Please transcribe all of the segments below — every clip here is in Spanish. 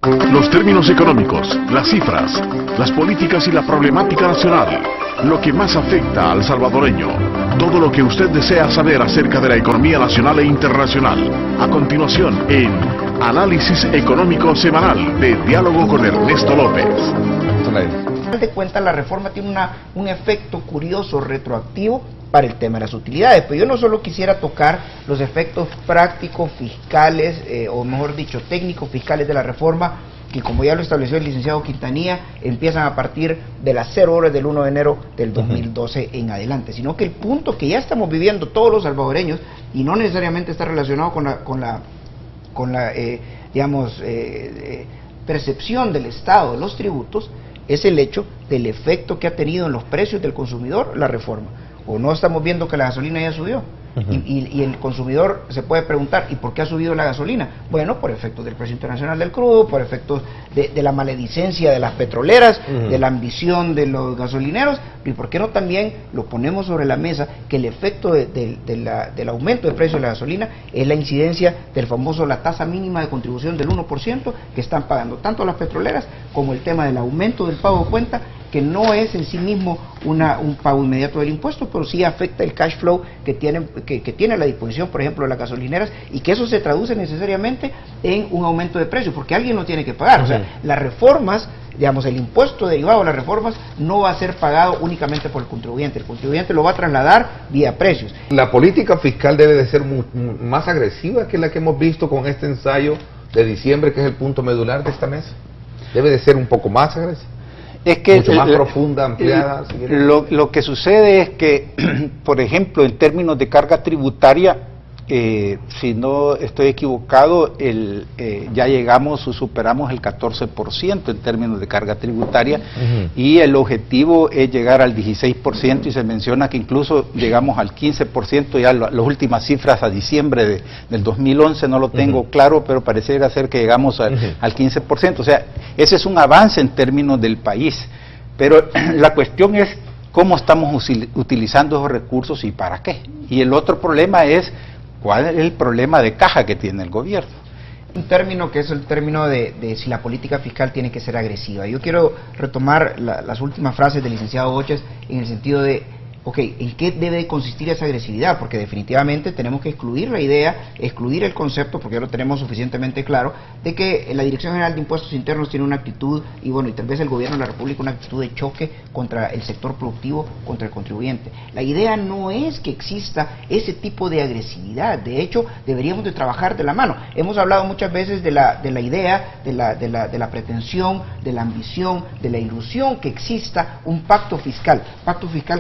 Los términos económicos, las cifras, las políticas y la problemática nacional, lo que más afecta al salvadoreño, todo lo que usted desea saber acerca de la economía nacional e internacional. A continuación, en Análisis Económico Semanal de Diálogo con Ernesto López. De cuenta, la reforma tiene un efecto curioso retroactivo para el tema de las utilidades, pero yo no solo quisiera tocar los efectos prácticos, fiscales, o mejor dicho, técnicos fiscales de la reforma, que como ya lo estableció el licenciado Quintanilla, empiezan a partir de las 0 horas del 1 de enero del 2012 en adelante, sino que el punto que ya estamos viviendo todos los salvadoreños, y no necesariamente está relacionado con la percepción del Estado de los tributos, es el hecho del efecto que ha tenido en los precios del consumidor la reforma. O no estamos viendo que la gasolina ya subió, y el consumidor se puede preguntar, ¿y por qué ha subido la gasolina? Bueno, por efectos del precio internacional del crudo, por efectos de la maledicencia de las petroleras, de la ambición de los gasolineros, y por qué no también lo ponemos sobre la mesa, que el efecto del aumento del precio de la gasolina es la incidencia del famoso, la tasa mínima de contribución del 1% que están pagando tanto las petroleras, como el tema del aumento del pago de cuenta, que no es en sí mismo un pago inmediato del impuesto, pero sí afecta el cash flow que tiene a la disposición, por ejemplo, de las gasolineras, y que eso se traduce necesariamente en un aumento de precios, porque alguien lo tiene que pagar. O sea, las reformas, digamos, el impuesto derivado de las reformas no va a ser pagado únicamente por el contribuyente lo va a trasladar vía precios. La política fiscal debe de ser más agresiva que la que hemos visto con este ensayo de diciembre, que es el punto medular de esta mesa. Debe de ser un poco más agresiva. Es que mucho más profunda, ampliada. Lo que sucede es que, por ejemplo, en términos de carga tributaria, si no estoy equivocado, ya llegamos o superamos el 14% en términos de carga tributaria, y el objetivo es llegar al 16%, y se menciona que incluso llegamos al 15%, ya las últimas cifras a diciembre del 2011 no lo tengo claro, pero pareciera ser que llegamos al 15%, o sea, ese es un avance en términos del país, pero la cuestión es cómo estamos utilizando esos recursos y para qué. Y el otro problema es ¿cuál es el problema de caja que tiene el gobierno? Un término que es el término de si la política fiscal tiene que ser agresiva. Yo quiero retomar las últimas frases del licenciado Boches en el sentido de, ok, ¿en qué debe consistir esa agresividad? Porque definitivamente tenemos que excluir la idea, excluir el concepto, porque ya lo tenemos suficientemente claro, de que la Dirección General de Impuestos Internos tiene una actitud, y bueno, y tal vez el gobierno de la República una actitud de choque contra el sector productivo, contra el contribuyente. La idea no es que exista ese tipo de agresividad, de hecho, deberíamos de trabajar de la mano. Hemos hablado muchas veces de la idea, de la pretensión, de la ambición, de la ilusión que exista un pacto fiscal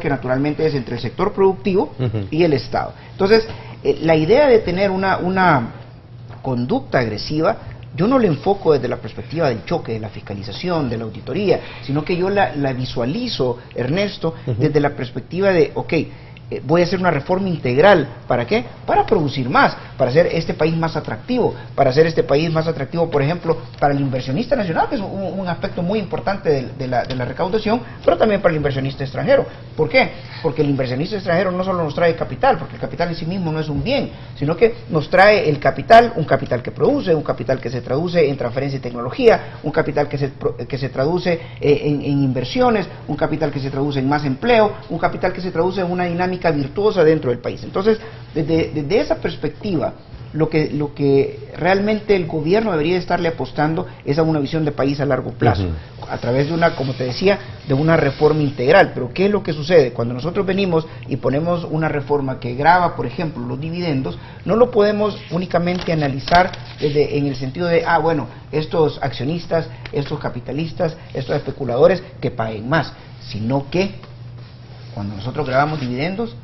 que naturalmente es entre el sector productivo y el Estado. Entonces, la idea de tener una conducta agresiva, yo no la enfoco desde la perspectiva del choque, de la fiscalización, de la auditoría, sino que yo la visualizo, Ernesto, desde la perspectiva de, ok, voy a hacer una reforma integral, ¿para qué? Para producir más, para hacer este país más atractivo, por ejemplo, para el inversionista nacional, que es un aspecto muy importante de la recaudación, pero también para el inversionista extranjero. ¿Por qué? Porque el inversionista extranjero no solo nos trae capital, porque el capital en sí mismo no es un bien, sino que nos trae el capital, un capital que produce, un capital que se traduce en transferencia de tecnología, un capital que se traduce en inversiones, un capital que se traduce en más empleo, un capital que se traduce en una dinámica virtuosa dentro del país. Entonces, desde esa perspectiva, lo que realmente el gobierno debería estarle apostando es a una visión de país a largo plazo, a través de como te decía, de una reforma integral. Pero ¿qué es lo que sucede? Cuando nosotros venimos y ponemos una reforma que grava, por ejemplo, los dividendos, no lo podemos únicamente analizar en el sentido de, bueno, estos accionistas, estos capitalistas, estos especuladores que paguen más, sino que cuando nosotros grabamos dividendos,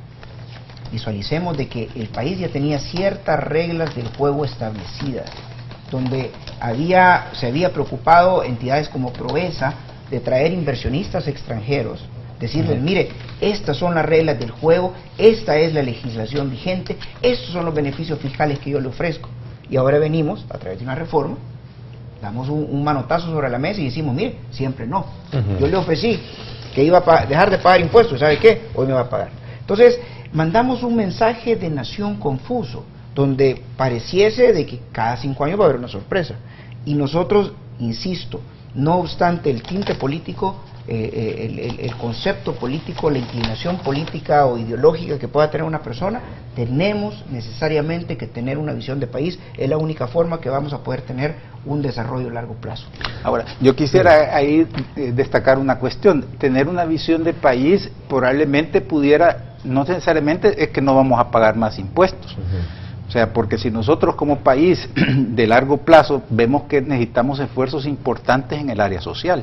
visualicemos de que el país ya tenía ciertas reglas del juego establecidas, donde se había preocupado entidades como Provesa de traer inversionistas extranjeros, decirles, mire, estas son las reglas del juego, esta es la legislación vigente, estos son los beneficios fiscales que yo le ofrezco. Y ahora venimos, a través de una reforma, damos un manotazo sobre la mesa y decimos, mire, siempre no. Yo le ofrecí que iba a dejar de pagar impuestos, ¿sabe qué? Hoy me va a pagar. Entonces, mandamos un mensaje de nación confuso, donde pareciese de que cada 5 años va a haber una sorpresa. Y nosotros insisto, no obstante el tinte político, el concepto político, la inclinación política o ideológica que pueda tener una persona, tenemos necesariamente que tener una visión de país. Es la única forma que vamos a poder tener un desarrollo a largo plazo. Ahora, yo quisiera ahí destacar una cuestión. Tener una visión de país probablemente pudiera, no necesariamente es que no vamos a pagar más impuestos. O sea, porque si nosotros como país de largo plazo vemos que necesitamos esfuerzos importantes en el área social.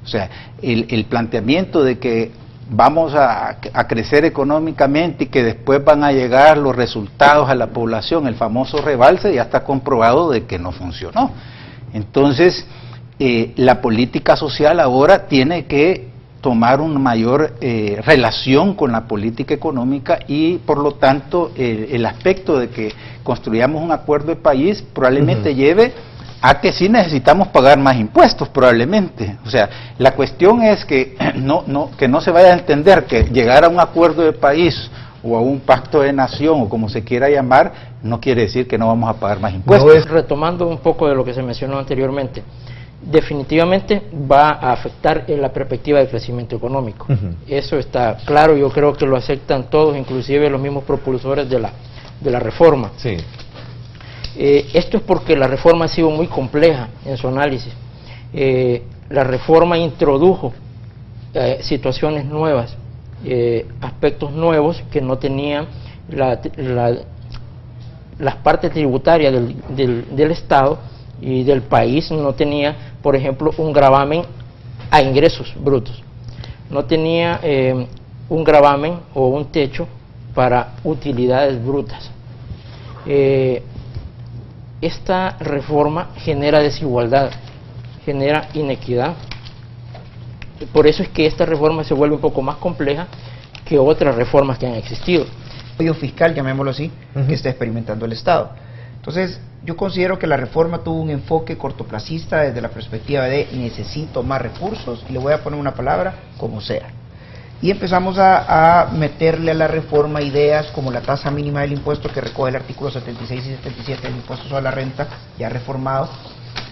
O sea, el planteamiento de que vamos a crecer económicamente y que después van a llegar los resultados a la población, el famoso rebalse, ya está comprobado de que no funcionó. Entonces, la política social ahora tiene que tomar una mayor relación con la política económica y, por lo tanto, el aspecto de que construyamos un acuerdo de país probablemente lleve a que sí necesitamos pagar más impuestos, probablemente. O sea, la cuestión es que no se vaya a entender que llegar a un acuerdo de país o a un pacto de nación o como se quiera llamar, no quiere decir que no vamos a pagar más impuestos. Retomando un poco de lo que se mencionó anteriormente, definitivamente va a afectar en la perspectiva de crecimiento económico. Eso está claro, yo creo que lo aceptan todos, inclusive los mismos propulsores de la reforma. Sí. Esto es porque la reforma ha sido muy compleja en su análisis. La reforma introdujo situaciones nuevas, aspectos nuevos que no tenían las partes tributarias del Estado y del país. No tenía, por ejemplo, un gravamen a ingresos brutos, no tenía un gravamen o un techo para utilidades brutas. Esta reforma genera desigualdad, genera inequidad. Por eso es que esta reforma se vuelve un poco más compleja que otras reformas que han existido. El fiscal, llamémoslo así, que está experimentando el Estado. Entonces, yo considero que la reforma tuvo un enfoque cortoplacista desde la perspectiva de necesito más recursos, y le voy a poner una palabra, como sea. Y empezamos a meterle a la reforma ideas como la tasa mínima del impuesto que recoge el artículo 76 y 77 del impuesto sobre la renta, ya reformado,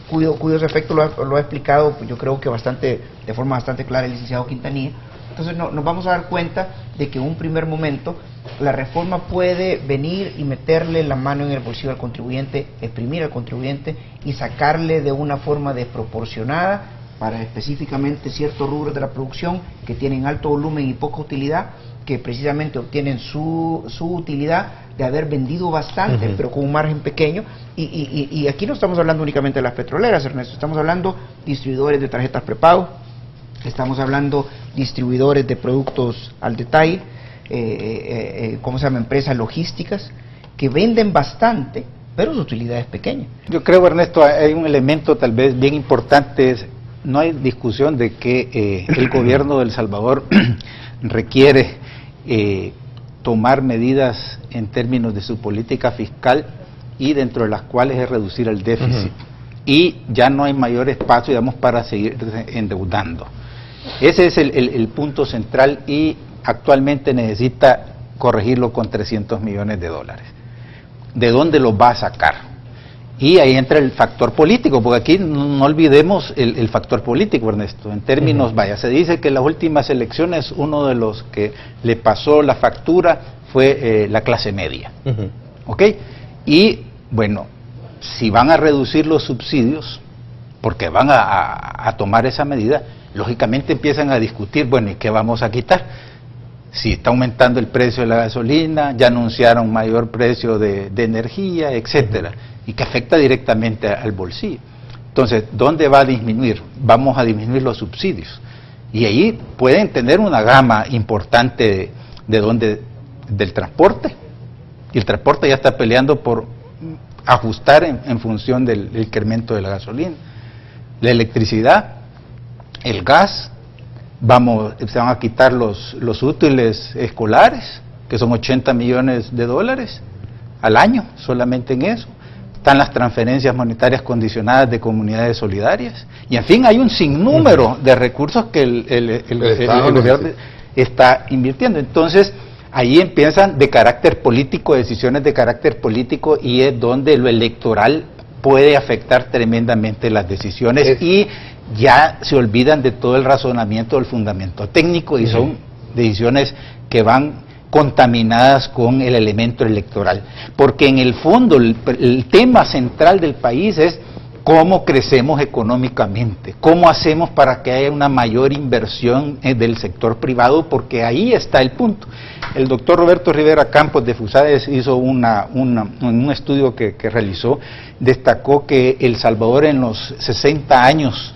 cuyos efectos lo ha explicado, pues yo creo que de forma bastante clara el licenciado Quintanilla. Entonces nos vamos a dar cuenta de que en un primer momento la reforma puede venir y meterle la mano en el bolsillo al contribuyente, exprimir al contribuyente y sacarle de una forma desproporcionada para específicamente ciertos rubros de la producción que tienen alto volumen y poca utilidad, que precisamente obtienen su utilidad de haber vendido bastante, pero con un margen pequeño. Y aquí no estamos hablando únicamente de las petroleras, Ernesto, estamos hablando distribuidores de tarjetas prepago, estamos hablando distribuidores de productos al detalle, empresas logísticas que venden bastante, pero su utilidad es pequeña. Yo creo, Ernesto, hay un elemento tal vez bien importante. No hay discusión de que el gobierno de El Salvador requiere tomar medidas en términos de su política fiscal, y dentro de las cuales es reducir el déficit. Y ya no hay mayor espacio, digamos, para seguir endeudando. Ese es el punto central, y actualmente necesita corregirlo con $300 millones. ¿De dónde lo va a sacar? Y ahí entra el factor político, porque aquí no olvidemos el factor político, Ernesto. En términos, se dice que en las últimas elecciones uno de los que le pasó la factura fue la clase media. ¿Ok? Y, bueno, si van a reducir los subsidios, porque van a tomar esa medida, lógicamente empiezan a discutir, bueno, ¿y qué vamos a quitar? Si está aumentando el precio de la gasolina, ya anunciaron mayor precio de energía, etcétera, y que afecta directamente al bolsillo. Entonces, ¿dónde va a disminuir? Vamos a disminuir los subsidios. Y ahí pueden tener una gama importante del transporte. Y el transporte ya está peleando por ajustar en función del incremento de la gasolina. La electricidad, el gas, se van a quitar los útiles escolares, que son $80 millones al año, solamente en eso. Están las transferencias monetarias condicionadas de comunidades solidarias, y en fin, hay un sinnúmero de recursos que el gobierno está invirtiendo. Entonces, ahí empiezan de carácter político, decisiones de carácter político, y es donde lo electoral puede afectar tremendamente las decisiones y ya se olvidan de todo el razonamiento del fundamento técnico y son decisiones que van contaminadas con el elemento electoral, porque en el fondo el tema central del país es cómo crecemos económicamente, cómo hacemos para que haya una mayor inversión del sector privado, porque ahí está el punto. El doctor Roberto Rivera Campos de FUSADES hizo un estudio que realizó, destacó que El Salvador en los 60 años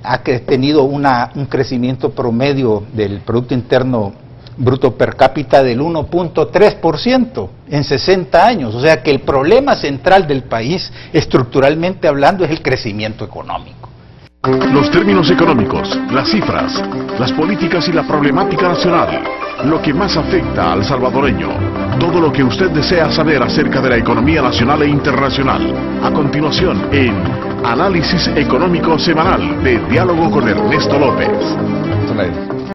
ha tenido un crecimiento promedio del Producto Interno Bruto per cápita del 1.3% en 60 años. O sea que el problema central del país, estructuralmente hablando, es el crecimiento económico. Los términos económicos, las cifras, las políticas y la problemática nacional, lo que más afecta al salvadoreño, todo lo que usted desea saber acerca de la economía nacional e internacional. A continuación, en Análisis Económico Semanal de Diálogo con Ernesto López.